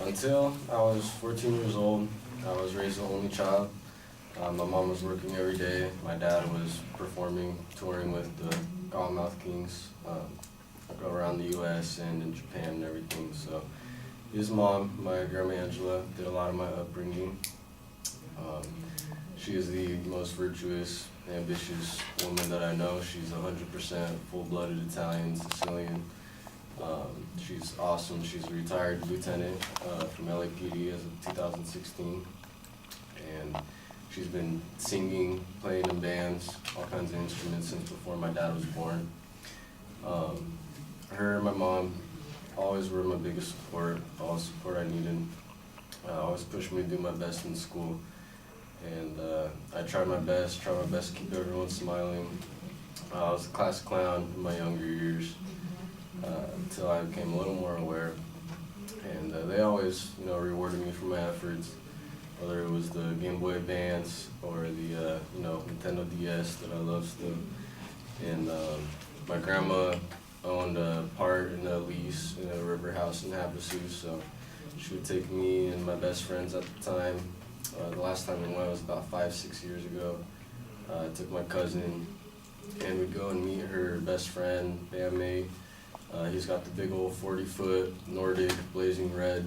Until I was 14 years old, I was raised the only child. My mom was working every day. My dad was performing, touring with the Godmouth Kings around the U.S. and in Japan and everything. So his mom, my grandma Angela, did a lot of my upbringing. She is the most virtuous, ambitious woman that I know. She's 100% full-blooded Italian, Sicilian. She's awesome. She's a retired lieutenant from LAPD as of 2016. And she's been singing, playing in bands, all kinds of instruments since before my dad was born. Her and my mom always were my biggest support, all the support I needed. Always pushed me to do my best in school. And I tried my best to keep everyone smiling. I was a class clown in my younger years until I became a little more aware. And they always, rewarded me for my efforts, whether it was the Game Boy Advance or the, Nintendo DS that I love still. And my grandma owned a part in a lease in a river house in Havasu, so she would take me and my best friends at the time. The last time we went was about 5-6 years ago. I took my cousin, and we'd go and meet her best friend, bandmate. He's got the big old 40-foot Nordic blazing red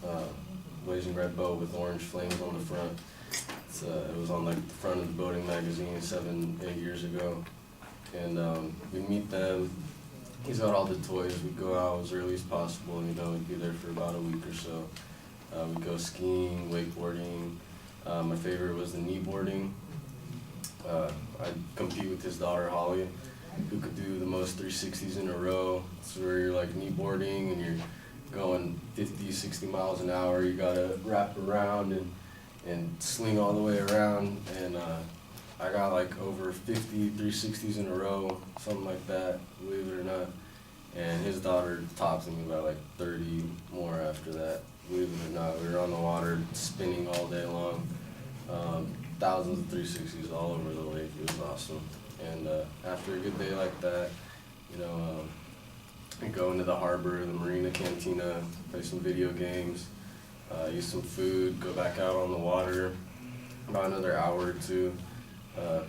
boat with orange flames on the front. It was on the front of the boating magazine 7-8 years ago. And we'd meet them. He's got all the toys. We'd go out as early as possible. We'd be there for about a week or so. We'd go skiing, wakeboarding. My favorite was the kneeboarding. I'd compete with his daughter, Holly, who could do the most 360s in a row. It's where you're like kneeboarding and you're going 50, 60 miles an hour. You gotta wrap around and sling all the way around. And I got like over 50 360s in a row, something like that, believe it or not. And his daughter topped me by like 30 more after that, believe it or not. We were on the water spinning all day long. Thousands of 360s all over the lake. It was awesome. And after a good day like that, we go into the harbor, the marina cantina, play some video games, eat some food, go back out on the water, about another hour or two, play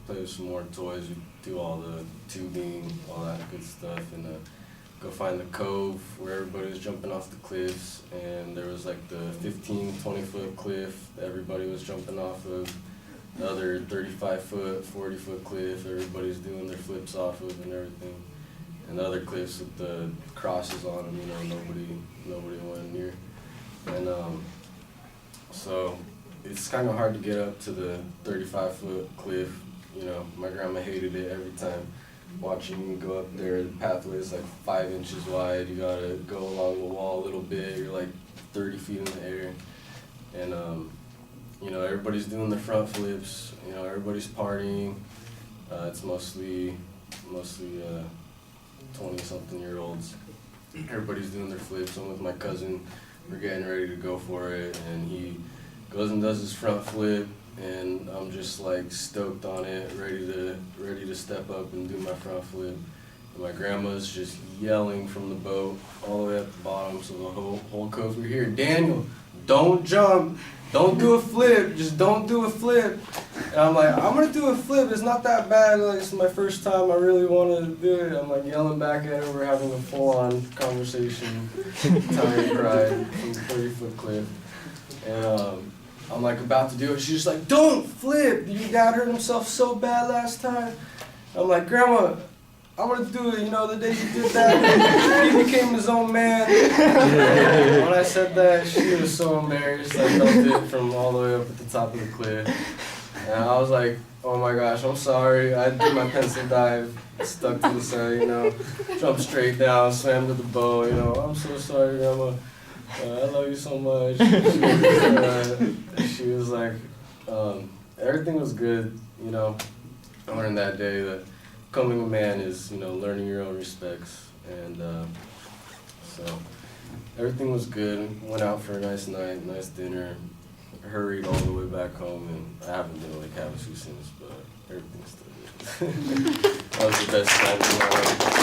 with some more toys, we do all the tubing, all that good stuff, and go find the cove where everybody was jumping off the cliffs, and there was like the 15, 20-foot cliff that everybody was jumping off of, the other 35-foot, 40-foot cliff everybody's doing their flips off of and everything, and the other cliffs with the crosses on them, nobody went near. And so it's kind of hard to get up to the 35-foot cliff. My grandma hated it every time. Watching me go up there, the pathway is like 5 inches wide. You gotta go along the wall a little bit. You're like 30 feet in the air, and everybody's doing their front flips. Everybody's partying. It's mostly 20-something-year-olds. Everybody's doing their flips. I'm with my cousin. We're getting ready to go for it, and he goes and does his front flip. And I'm just like stoked on it, ready to step up and do my front flip. And my grandma's just yelling from the boat all the way at the bottom, so the whole cove we hear, "Daniel, don't jump, don't do a flip, just don't do a flip." And I'm like, "I'm gonna do a flip, it's not that bad, like it's my first time, I really wanna do it." I'm like yelling back at her, we're having a full-on conversation, Italian pride from the 30-foot cliff. And I'm like about to do it. She's just like, "Don't flip. Your dad hurt himself so bad last time." I'm like, "Grandma, I'm gonna do it. The day you did that, he became his own man." When I said that, she was so embarrassed. I felt it from all the way up at the top of the cliff. And I was like, "Oh my gosh, I'm sorry." I did my pencil dive, stuck to the side, jumped straight down, swam to the boat. "I'm so sorry, Grandma. I love you so much." She was like, everything was good, I learned that day that becoming a man is, learning your own respects, and so everything was good. Went out for a nice night, nice dinner, hurried all the way back home, and I haven't been to Lake Havasu since, but everything's still good. That was the best time of my life.